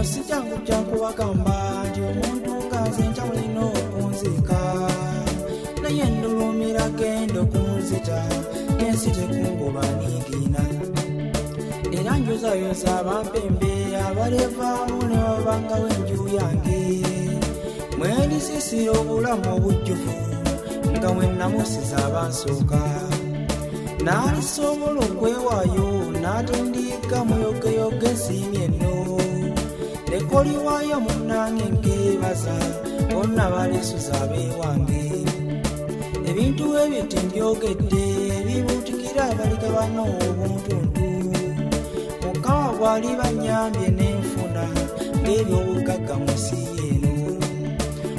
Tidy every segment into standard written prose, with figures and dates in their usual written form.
si kyangu kyakubagamba nti omuntu nga nze nkya mulina okunzika naye ndulumira genda okunzita ensi tekungoba ningina era njozayoza abampembe abalevaamu ne babangawo enju yange mwerisisira obulamu obujjuvu nga mwenamusiza abansooka n'alisobola okwewaayo n'atindiika muyogeyoge nsiimye enno nekoliwaayo munnange nkeebaza bonna balisuza abeewange ebintu ebyo tendyogedde ebibuutikira abaligabano obuntuntu mukama bw'ali bannyambye n'enfuna ng'ebyobugagga mu nsi eno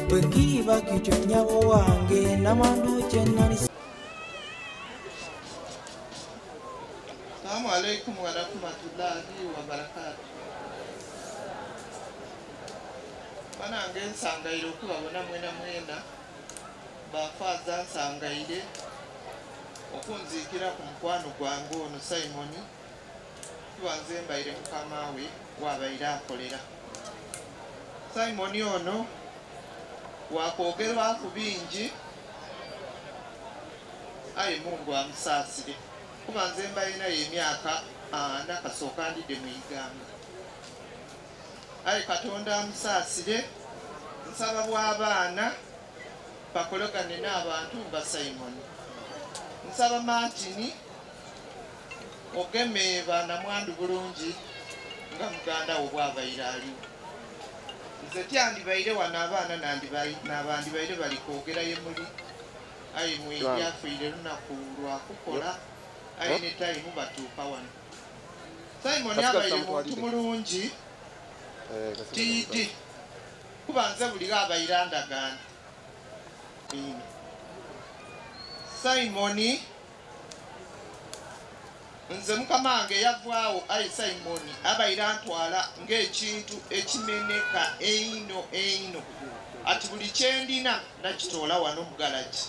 bwe kiriba kityo nnyabo wange namandu kye nali. Assalamu alaikum wa rahmatullahi wa barakatuh. Banange nsangaire okubabona mwena mwena bafaaza nsangaire okunziikira ku mukwano gwange ono Simoni tubanze mbaire mukama we wabaire akolera. Simoni ono wakwogerwa ku bingi aye Mungu amusaasire kuba nze mbaire naye emyaka nakasooka ndidde mu Iganga aye Katonda amusaasire nsaba bw'abaana bakolagane n'abantu nga Simoni nsaba Martini ogeme banamwandu bulungi nga muganda wo bw'abaire aliwo nze tyandibaire wano abaana n'abandibaire bali kwogerayo muli aye mwebyafiire lunaku lwakukola aye ne tayimu batuuka wano. Simoni abaire muntu mulungi tiiti kuba nze buli abaire andagaana. Simoni nze mukama wange yavaawo aye Simoni abaire antwala ng'ekintu ekimeneka eino ati buli kyendina nakitoola wano mugalagi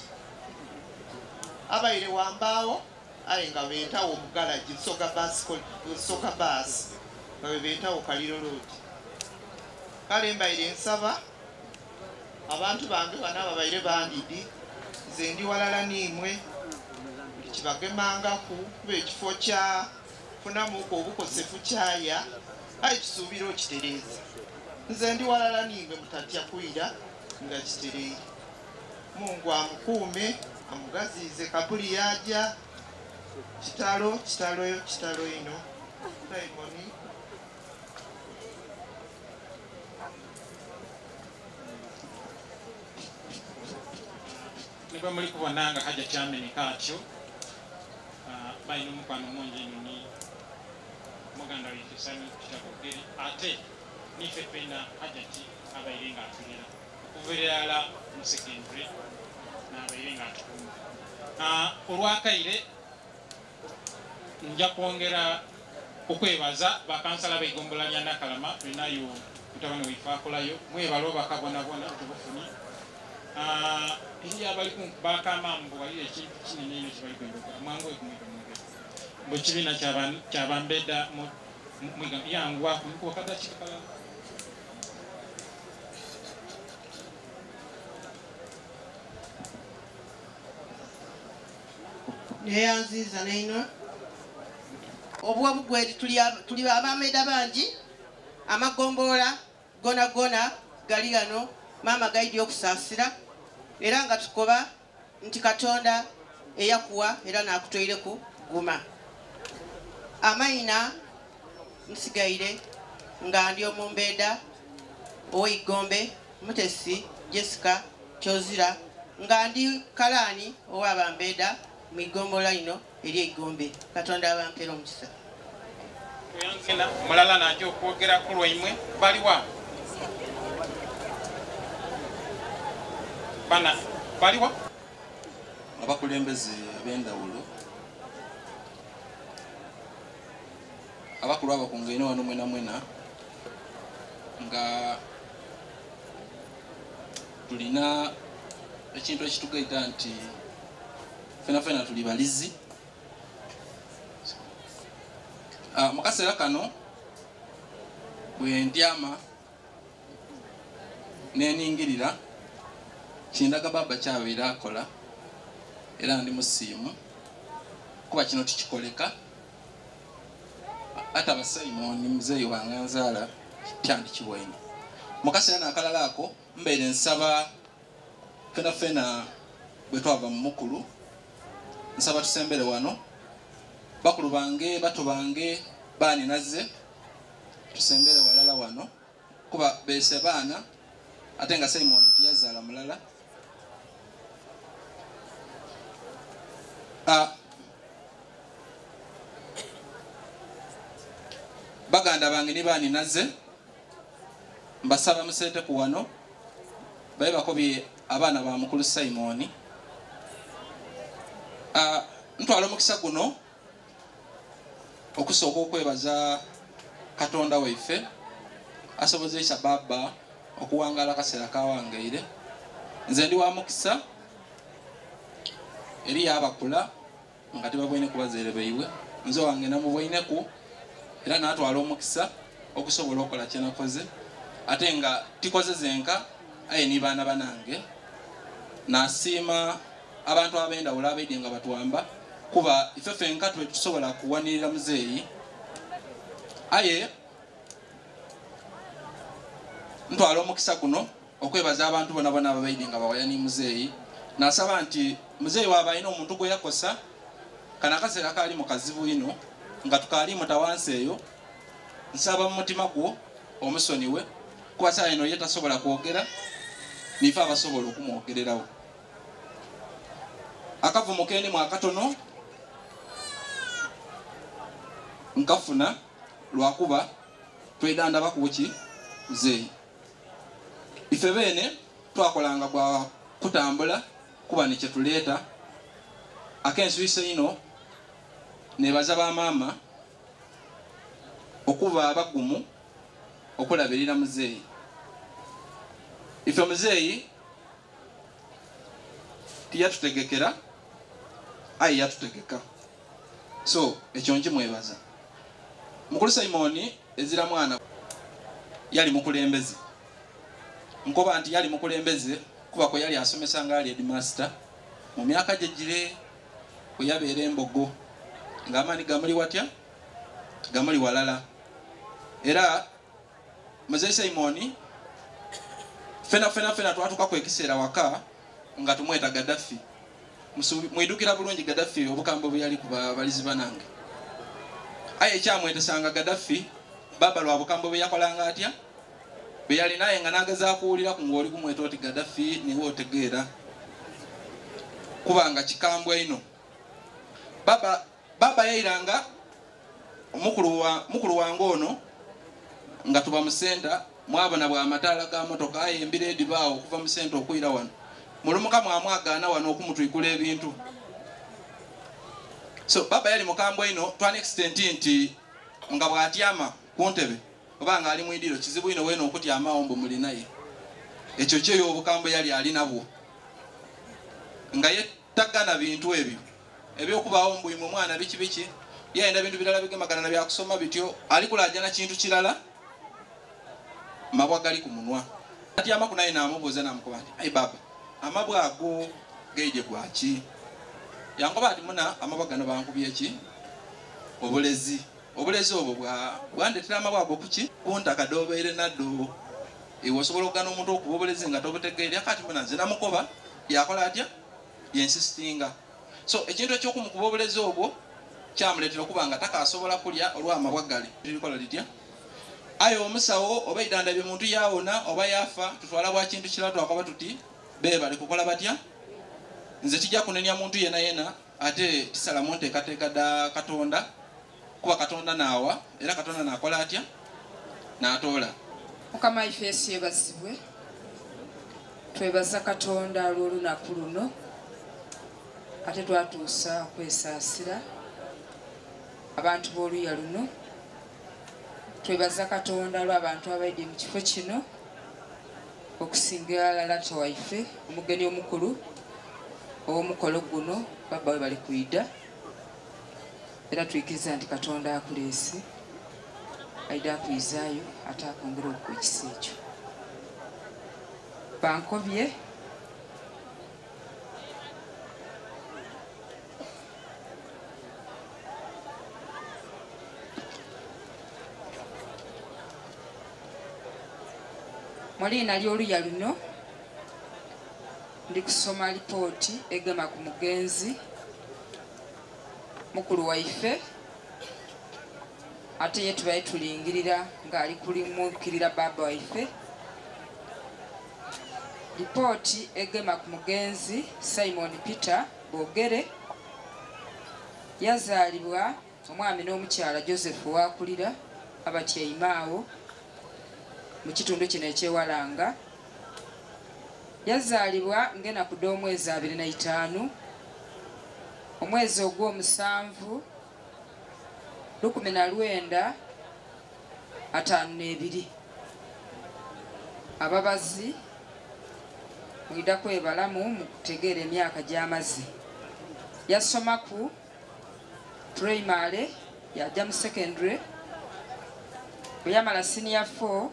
abaire wambaawo aye nga beetawo mugalagi soka baasi nga beetawo Kaliro Road. Kale mbaire nsaba abantu bange bana ababaire bandidi nze ndi walala niimwe buli kibagemangaku kuba ekifo kya funamuku obukosefu kyaya aye kisuubira okitereeza nze ndi walala niimwe mutatya kwira nga kitereere. Mungu amukuume amugaziize kabuli yajja kitalo ino Simoni niba muli kubonanga haja kyameneka atyo balina omukwano mungi noni muganda waife Simon kitakogeri ate nife twena hajati abaire nga atulira okuvirala mu secondary n'abaire nga atukuma olwakaire nja kwongera okwebaza bakansala b'eggombola lya Nakalama tulinayo mutabani waife akolayo mwebalo bakabonabona tubufuni eri abali bakamambo walire ekintu kinene nnyo kibali kwendokera mwangu ekumwega bwe kibiina kyabambedda mwiga yangwa kuwakada kikala neyanziiza neino obwobugweri tuli abameda bangi amagomboola gona gali gano maama gaidi okusaasira era nga tukoba nti Katonda eyakuwa era nakutoireku guma. Amaina nsigaire nga ndi omumbeeda ow'Igombe Mutesi Jessica Kyozira nga ndi Kalani ow'Abambeeda mu iggombola lino eri Igombe. Katonda abampera omukisa. Oyanzina mulala najja okwogera ku lwaimwe baliwa bana baliwa abakulembeze ab'endawulo abakulu abakungaine wano mwena nga tulina ekintu ekitugaita nti fena tuli balizi mu kaseera kano bwe ndyama neningirira kindaga baba kyabeera akola era ndi musiimu kuba kino tikikoleka ate Simon muzeeyi wange nzaala tyandikibwaine mu kaseera akalala ako mbeere nsaba fena bwe twava mu mukulu nsaba tusembere wano bakulu bange bato bange baani nazze tusembere walala wano kuba beese baana ate nga Simon tiyazaala mulala baganda bange ni baani nazze mbasaba museete ku wano babe bakobye abaana ba mukulu Simon ntwala omukisa guno okusooka okwebaza Katonda waife asobozesa baba okuwangala akaseera kawangaire nze ndi wa mukisa eri yabakula nga tebabwine kubazeere baiwe nze wange namubwaineku era natwala omukisa okusobola okola kyenakoze ate nga tikoze zenka aye ni baana banange nasiima abantu ab'endawulo abaidye nga batwamba kuba ife fenka tusobola kuwanirira muzeeyi aye ntwala omukisa guno okwebaza abantu bona bona ababaidye nga bawayani muzeeyi nasaba nti muzeeyi waba alina omuntu gwe yakosa kana akaseera kaali mu kazibu ino nga tukaali mutawansi eyo nsaba mu mutima gwo omusoniwe kuba saa ino ye tasobola kwogera nife abasobola okumwogererawo akavumo kendi mwakatono nkafuna lwakuba twedanda bakuki muzeeyi ife bene twakolanga gwa kutambula kuba nikye tuleeta akensuise ino nebaza bamaama okuba abagumu okulabirira muzeeyi ife muzeeyi tiyatutegekera aye yatutegeka so ekyo nkimwebaza mukulu Simon ezira mwana yali mukulembeze nkoba nti yali mukulembeze kuba ko yali asomesa nga ali headmaster mu myaka gyegire kwe yabeera Embogo ng'amaani gamuli watya gamuli walala era muzeeyi Simon fena twatuka kwekiseera waka nga tumweta Gaddafi mwidukira bulungi Gaddafi obukambo bwe yali kuba balizi banange aye ekyamwetesanga Gaddafi baba lwa bukambo bwe yakolanga atya bwe yali naye nga nagaza kuwulira ku ng'oli kumweta oti Gaddafi niwe otegeera kubanga kikambwe ino baba yairanga mukulu wange ono nga tuba mu senta mwabona bwa amataala ga motoka aye embiredi baawo okuva mu senta okuyira wano mulumuka mwamwagaana wano okumutwikula ebintu so baba yali mukambwe ino to an extent nti nga bw'atyama ku ntebe oba nga ali mu idiro kizibu ino weena okutyamawo mbu muli naye ekyo kyeyo obukambwe yali alinabwo nga ye tagana bintu ebyo ebyokubaawo mbuyimu omwana biki yayenda bintu birala bigemagana na byakusoma bityo alikulajana kintu kirala mabwa gali ku munwa atyama kunaye namubuuza namukuba nti ayi baba amabwa ago geije gwaki yangoba ati muna amabwa gano bankubye ki obulezi obwo bwandetera amabwa ago kuki kuntaka dobeere naddo ewe osobola okugana omuntu okuba obulezi nga tobutegeera kati muna nze namukoba yakola atya yensistinga so ekintu ekyokumukuba obulezi obwo kyamuleetera okuba nga takasobola kulya olw'amabwa gali likola litya ayo omusawo oba idanda bye muntu yawona oba yafa tutwala bwa kintu kirala twakoba tuti be bali kukola batya nze tijja kunenya muntu yena ate tisalamu nteekateeka da Katonda kuba Katonda naawa era Katonda nakola atya natoola Mukama ifeesi yebazibwe twebaza Katonda olw'olunaku luno ate twatuusa okwesaasira abantu b'oluya luno twebaza Katonda lw'abantu abaidye mu kifo kino okusingira lalata waife omugeni omukulu ow'omukolo guno baba we bali kwida era twikiriza nti Katonda akuleese aida akuyizaayo ate akwongera okuwa ekisa ekyo bankobye Mwaliina ly'oluya luno ndi kusoma lipooti egema ku mugenzi mukulu waife ate ye tubaye tulingirira ng'ali kulimukirira baba waife. Lipooti egema ku mugenzi Simon Peter Bogere yazaalibwa omwami n'omukyala Joseph Wakulira abatyayimaawo mu kitundu kino ekyewalanga. Yazaalibwa ng'enaku d'omwezi 25 omwezi ogw'omusanvu 1952. Ababazi mwida kwebalamu mu kutegeera emyaka gy'amaze. Yasoma ku primary yajja mu secondary, bwe yamala senior 4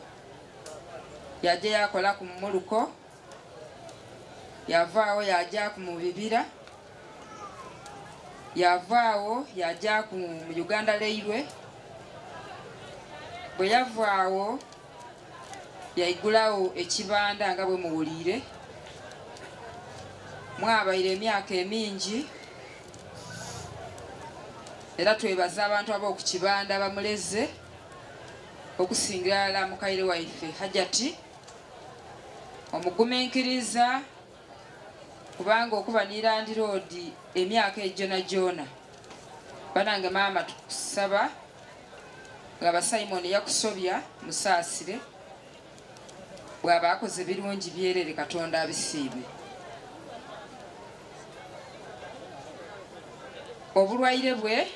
yajja yakola ku muluko, yavaawo yajja ku mubibira, yavaawo yajja ku Uganda Railway. Bwe yavaawo yaigulawo ekibanda nga bwe muwulire. Mwabaire emyaka emingi era twebaza abantu ab'oku kibanda bamuleze okusingira ddala mukaire waife Hajati omugumiikiriza, kubanga okuba ne Land Road emyaka ejjona banange maama tukusaba nga ba Simon yakusobya musaasire, bw'aba akoze birungi byerere Katonda abisiibe. Obulwaire bwe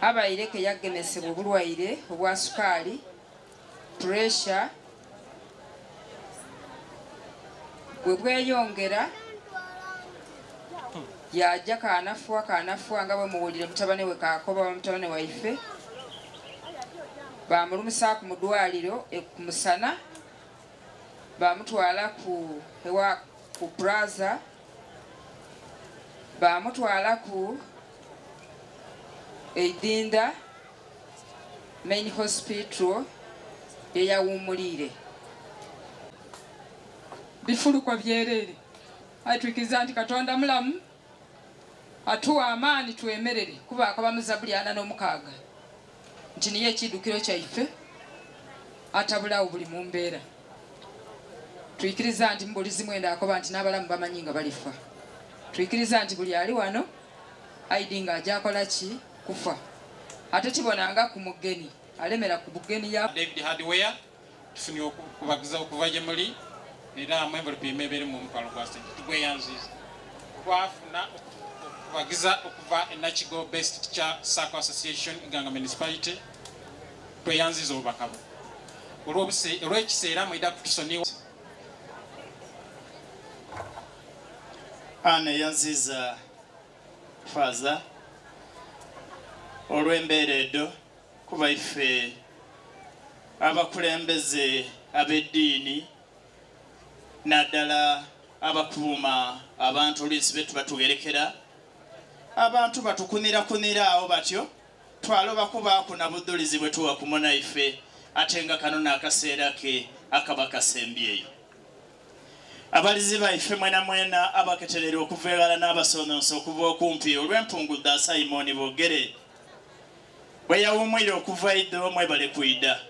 abaire ke yagemesebwa obulwaire obwa sukaali, pressure, bwe bweyongera yajja kaanafuwa nga bwe muwulire mutabani we Kakoba mutabani waife bamulumisa ku mudwaliro ku musana, bamutwala ku Plaza, bamutwala ku Eidinda main hospital eyawumulire. Bifulukwa byerere atwikiriza nti Katonda mulamu atuwa amaani twemerere kuba akaba mu Zabuli 46 nti niye ekidukiro kyaife atabulawo buli mu mbeera. Twikiriza nti mbulizi mwenda akoba nti n'abalamu bamanyi nga balifa. Twikiriza nti buli ali wano aidinga ajja akola ki kufa. Ate kibonanga ku mugeni alemera ku bugeni ya David Hardware tufunye okubagiza okuva gye muli era mwemulupi emebere mu mpalo gwa sente tugweyanziza twafuna okubagiza okuva Nakigo Best Teacher Circle Association Iganga Municipality tweyanziza obubaka bwo olw'ekiseera mwida kutusoniwa ane yanziza faza olw'embeera edo kuba ife abakulembeze ab'eddiini naddala abakuuma abantu oluusi betu batugerekera abantu batukunira awo batyo twaloba kubaako na buddulizi bwe tuwa kumona ife ate nga kano n'akaseera ke akaba kasembyeyo. Abalizi baife mwena abaketerera okuva ewala n'abasononso okuva okumpi olw'empungudde Simon Bogere bwe yawumwire okuva iddo mwebale kwidda.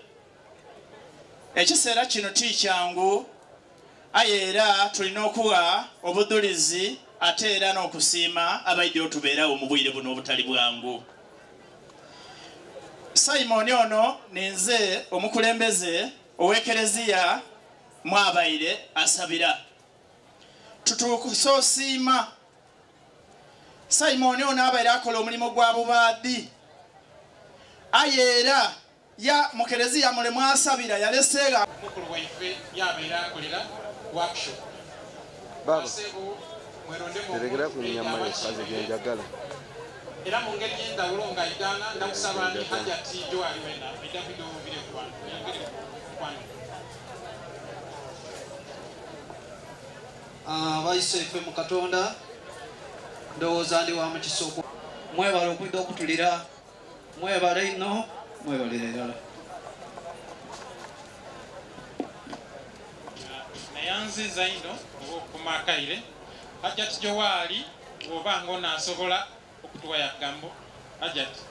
Ekiseera kino tikyangu aye era tulina okuwa obuddulizi ate era n'okusiima abaidde otubeerawo mu bwire buno obutali bwangu. Simon ono ninze omukulembeze ow'ekereziya mwabaire asabira tutukusosiima. Simon ono abaire akola omulimu gwa bubaadi aye era ya mukereziya mulemu asabira yaleseega mukulu waife yabaire akolera workshop baba terekera ku nyama yekaze gyenjagala era mu ngeri y'endawulo ng'ayigana ndakusaba ndi Hajati gy'ali wena bidda bidobire ku bantu yongere ku bantu bayise ffe mu Katonda ndowooza ndi wa mukisa mwebale okwidde okutulira mwebale ino mwebalire ddala nayanziza ino oba okukumakaire Hajjati Jowaali bw'oba ng'onaasobola okutuwa yagambo Hajjati.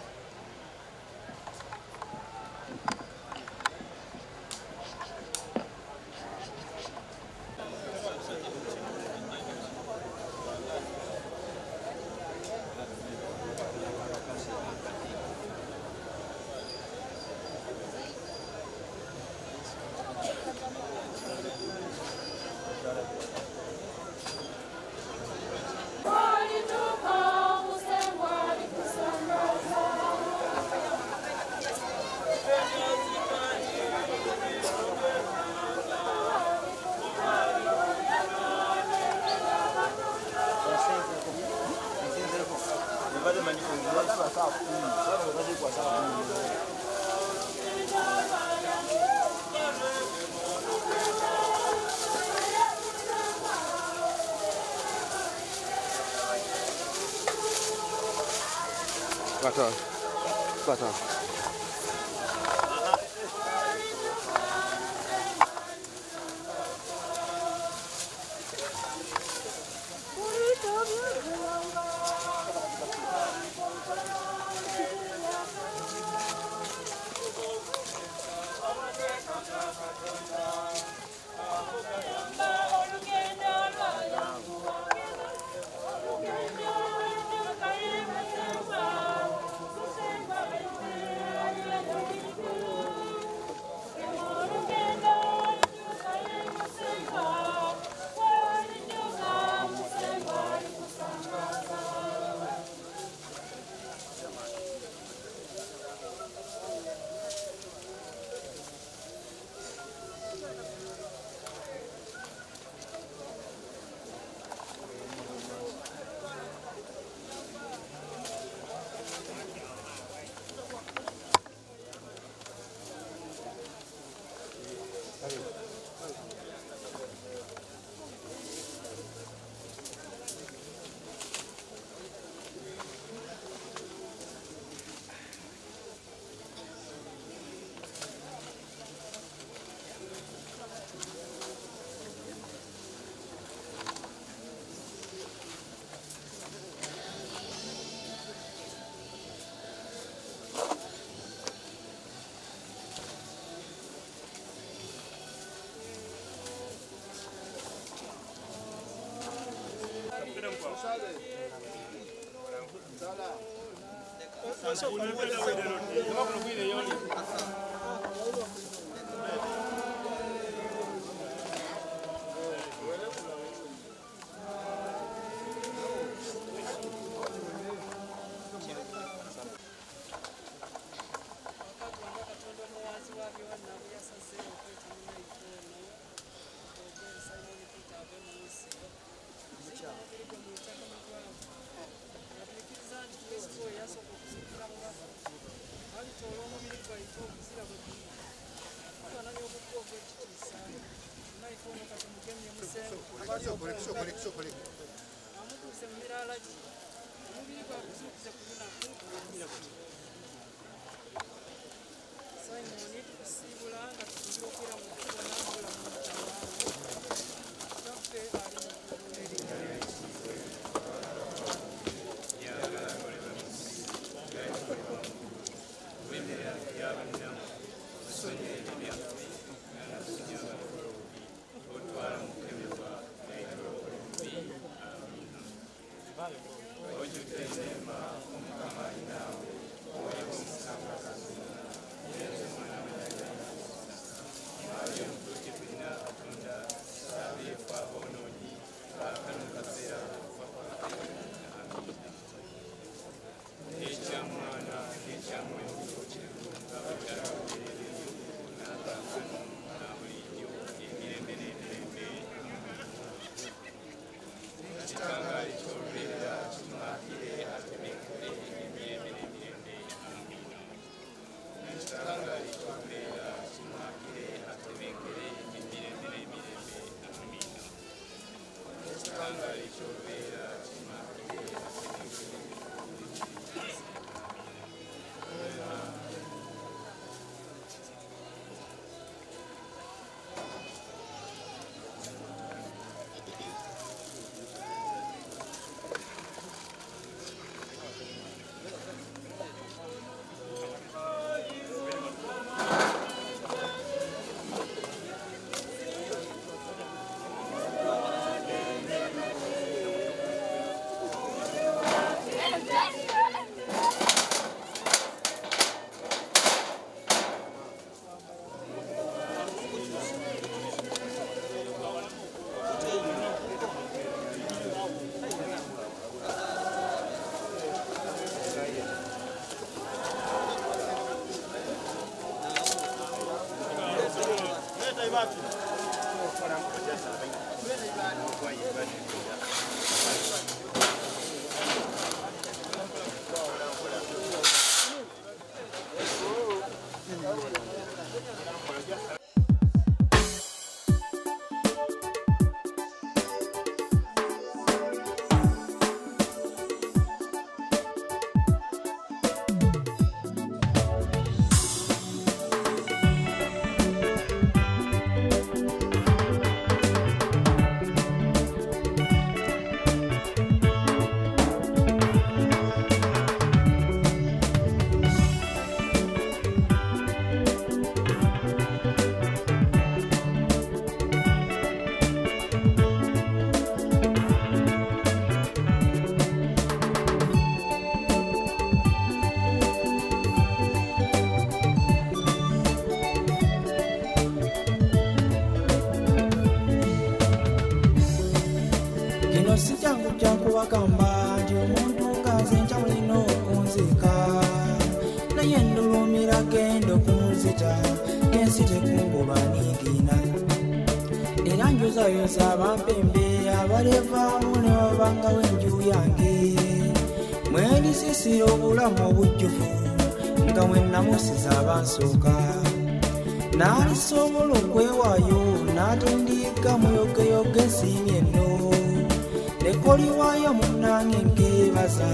Baton. Ojute neema omukama alina Wakamba nti omuntu ngaze nkyalina okunzika naye ndulumira genda okunzita ensi tekungubaniigina era njozayoza abampembe abalevaamu ne babangawo enju yange mwerisisira obulamu obujjuvu nga mwe namusiza abansooka n'alisobola okwewaayo n'atindiika muyogeyoge ensiimye enno ekoliwayo munange nkebaza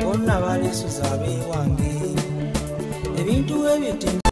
bonna balesuza abeewange ebintu ebyo